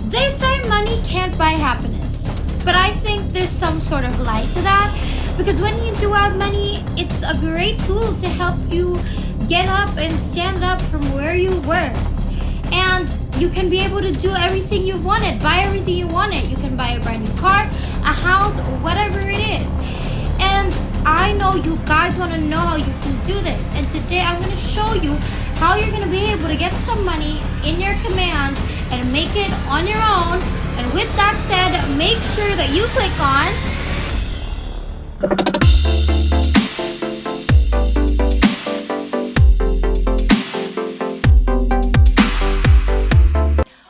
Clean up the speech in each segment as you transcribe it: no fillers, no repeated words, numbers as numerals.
They say money can't buy happiness, but I think there's some sort of lie to that, because when you do have money, it's a great tool to help you get up and stand up from where you were. And you can be able to do everything you've wanted, buy everything you wanted. You can buy a brand new car, a house, whatever it is. And I know you guys want to know how you can do this. And today I'm going to show you how you're going to be able to get some money in your command and make it on your own. And with that said, make sure that you click on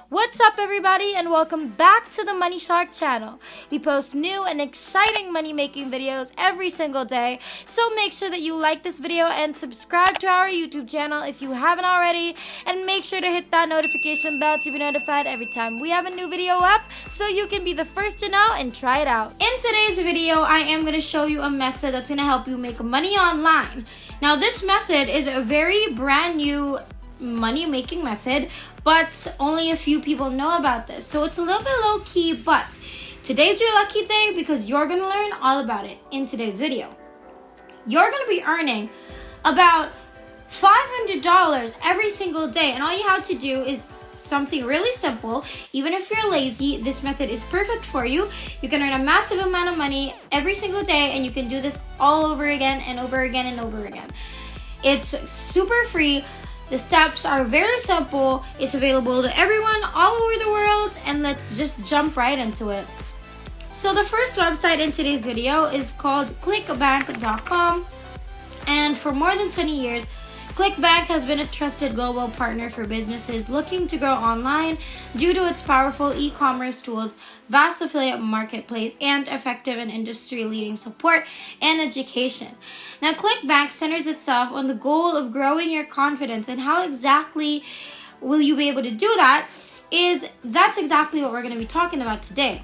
What's up, everybody, and welcome back to the Money Shark channel. We post new and exciting money making videos every single day, so make sure that you like this video and subscribe to our YouTube channel if you haven't already, and make sure to hit that notification bell to be notified every time we have a new video up so you can be the first to know and try it out. In today's video, I am going to show you a method that's going to help you make money online. Now, this method is a very brand new money making method, but only a few people know about this, so it's a little bit low key. But today's your lucky day because you're gonna learn all about it in today's video. You're gonna be earning about $500 every single day, and all you have to do is something really simple. Even if you're lazy, this method is perfect for you. You can earn a massive amount of money every single day, and you can do this all over again and over again and over again. It's super free. The steps are very simple. It's available to everyone all over the world, and let's just jump right into it. So the first website in today's video is called ClickBank.com, and for more than 20 years, ClickBank has been a trusted global partner for businesses looking to grow online due to its powerful e-commerce tools, vast affiliate marketplace, and effective and industry-leading support and education. Now, ClickBank centers itself on the goal of growing your confidence, and how exactly will you be able to do that that's exactly what we're going to be talking about today.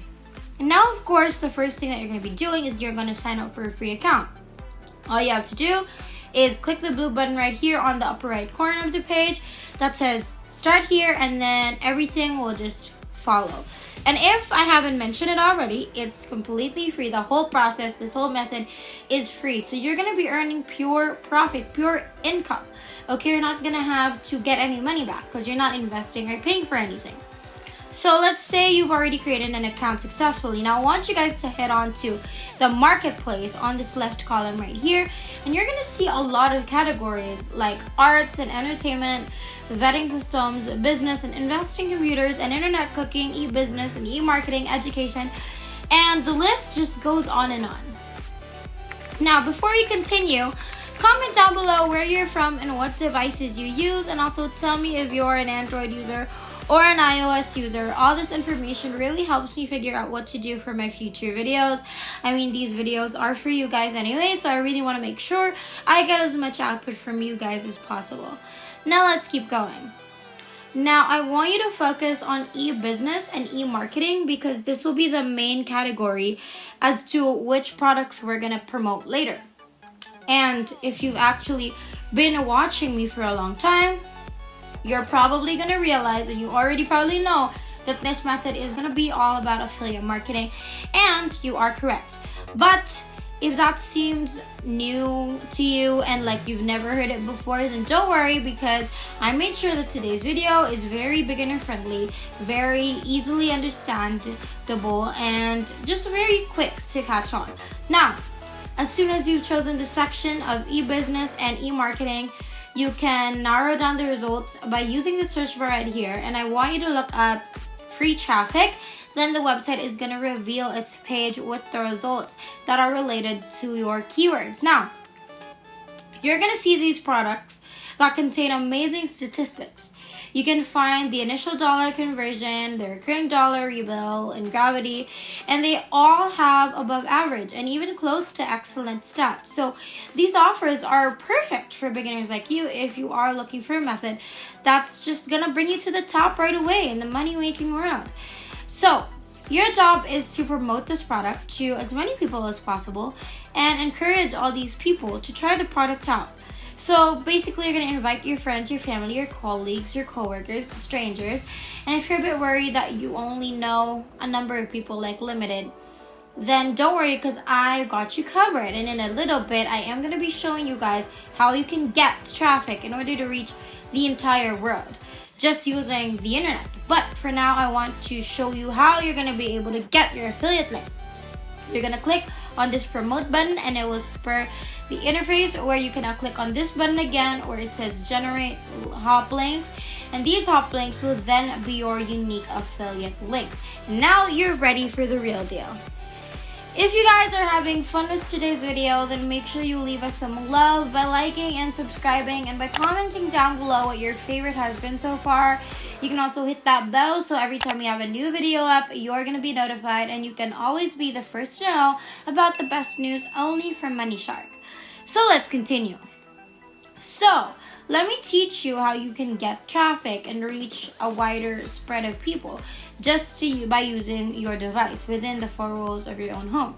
And now, of course, the first thing that you're going to be doing is you're going to sign up for a free account. All you have to do is click the blue button right here on the upper right corner of the page that says start here, and then everything will just follow. And if I haven't mentioned it already, it's completely free. The whole process, this whole method is free. So you're going to be earning pure profit, pure income. Okay, you're not going to have to get any money back because you're not investing or paying for anything. So let's say you've already created an account successfully. Now I want you guys to head on to the marketplace on this left column right here, and you're going to see a lot of categories like arts and entertainment, vetting systems, business and investing, computers and internet, cooking, e-business and e-marketing, education, and the list just goes on and on. Now, before we continue, comment down below where you're from and what devices you use, and also tell me if you're an Android user or an iOS user. All this information really helps me figure out what to do for my future videos. I mean, these videos are for you guys anyway, so I really want to make sure I get as much output from you guys as possible. Now let's keep going. Now I want you to focus on e-business and e-marketing, because this will be the main category as to which products we're going to promote later. And if you've actually been watching me for a long time, you're probably going to realize, and you already probably know, that this method is going to be all about affiliate marketing, and you are correct. But if that seems new to you and like you've never heard it before, then don't worry, because I made sure that today's video is very beginner friendly, very easily understandable, and just very quick to catch on. Now, as soon as you've chosen the section of e-business and e-marketing, you can narrow down the results by using the search bar right here, and I want you to look up free traffic. Then the website is going to reveal its page with the results that are related to your keywords. Now, you're going to see these products that contain amazing statistics. You can find the initial dollar conversion, the recurring dollar rebill, and gravity, and they all have above average and even close to excellent stats. So these offers are perfect for beginners like you if you are looking for a method that's just gonna bring you to the top right away in the money making world. So your job is to promote this product to as many people as possible and encourage all these people to try the product out. So basically, you're going to invite your friends, your family, your colleagues, your coworkers, strangers. And if you're a bit worried that you only know a number of people, like limited, then don't worry, because I got you covered. And in a little bit, I am going to be showing you guys how you can get traffic in order to reach the entire world just using the internet. But for now, I want to show you how you're going to be able to get your affiliate link. You're going to click on this promote button and it will spur the interface where you can now click on this button again where it says generate hop links, and these hop links will then be your unique affiliate links. And now you're ready for the real deal. If you guys are having fun with today's video, then make sure you leave us some love by liking and subscribing, and by commenting down below what your favorite has been so far. You can also hit that bell so every time we have a new video up, you're going to be notified, and you can always be the first to know about the best news only from Money Shark. So let's continue. So let me teach you how you can get traffic and reach a wider spread of people just by using your device within the four walls of your own home.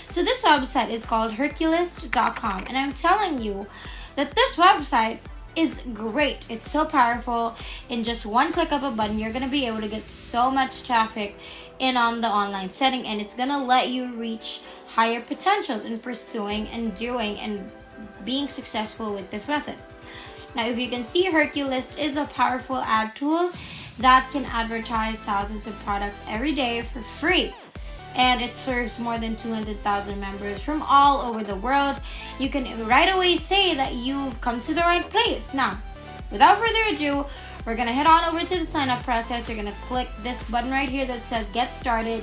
So this website is called Hercules.com, and I'm telling you that this website is great. It's so powerful. In just one click of a button, you're going to be able to get so much traffic in on the online setting, and it's going to let you reach higher potentials in pursuing and doing and being successful with this method. Now, if you can see, Hercules is a powerful ad tool that can advertise thousands of products every day for free. And it serves more than 200,000 members from all over the world. You can right away say that you've come to the right place. Now, without further ado, we're going to head on over to the sign up process. You're going to click this button right here that says get started.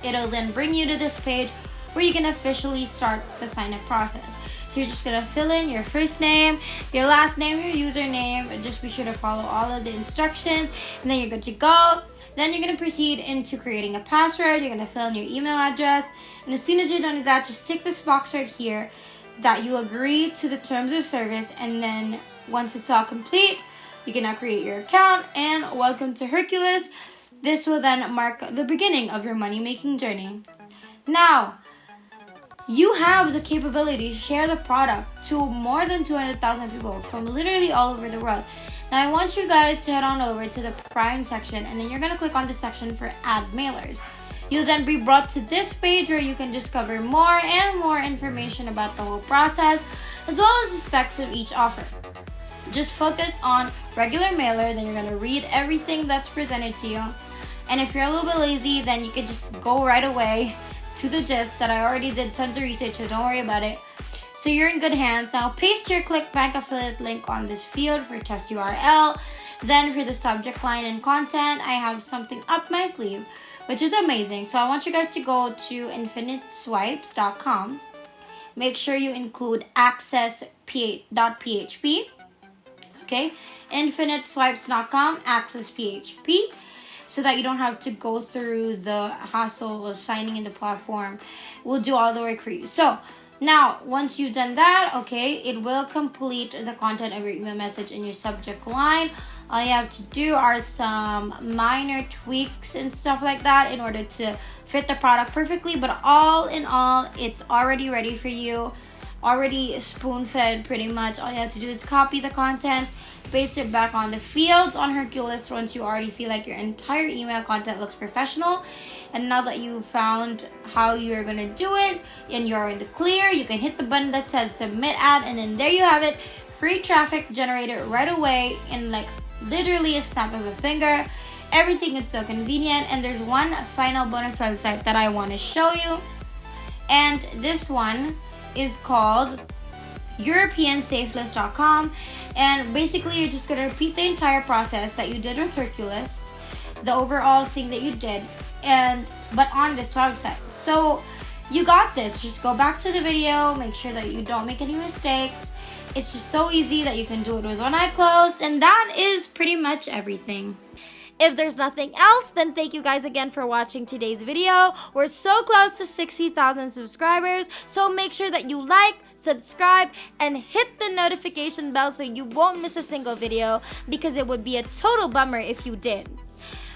It'll then bring you to this page where you can officially start the sign up process. So you're just going to fill in your first name, your last name, your username, and just be sure to follow all of the instructions, and then you're good to go. Then you're going to proceed into creating a password. You're going to fill in your email address, and as soon as you're done with that, just tick this box right here that you agree to the terms of service, and then once it's all complete, you can now create your account, and welcome to Hercules. This will then mark the beginning of your money-making journey. Now, you have the capability to share the product to more than 200,000 people from literally all over the world. Now, I want you guys to head on over to the Prime section, and then you're going to click on the section for Add Mailers. You'll then be brought to this page where you can discover more and more information about the whole process, as well as the specs of each offer. Just focus on regular mailer, then you're going to read everything that's presented to you. And if you're a little bit lazy, then you can just go right away to the gist that I already did tons of research, so don't worry about it. So you're in good hands. Now paste your ClickBank affiliate link on this field for test URL. Then for the subject line and content, I have something up my sleeve, which is amazing. So I want you guys to go to infiniteswipes.com. Make sure you include access.php. Okay, infiniteswipes.com, access.php. So that you don't have to go through the hassle of signing in the platform. We'll do all the work for you. So now, once you've done that, okay, it will complete the content of your email message in your subject line. All you have to do are some minor tweaks and stuff like that in order to fit the product perfectly. But all in all, it's already ready for you. Already spoon-fed pretty much. All you have to do is copy the content, paste it back on the fields on Hercules once you already feel like your entire email content looks professional. And now that you've found how you're going to do it and you're in the clear, you can hit the button that says submit ad, and then there you have it. Free traffic generated right away in like literally a snap of a finger. Everything is so convenient. And there's one final bonus website that I want to show you. And this one is called EuropeanSafelist.com, and basically you're just going to repeat the entire process that you did with Hercules, the overall thing that you did, but on this website. So you got this. Just go back to the video, make sure that you don't make any mistakes. It's just so easy that you can do it with one eye closed, and that is pretty much everything. If there's nothing else, then thank you guys again for watching today's video. We're so close to 60,000 subscribers, so make sure that you like, subscribe, and hit the notification bell so you won't miss a single video, because it would be a total bummer if you did.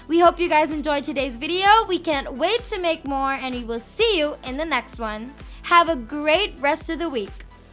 We hope you guys enjoyed today's video. We can't wait to make more, and we will see you in the next one. Have a great rest of the week.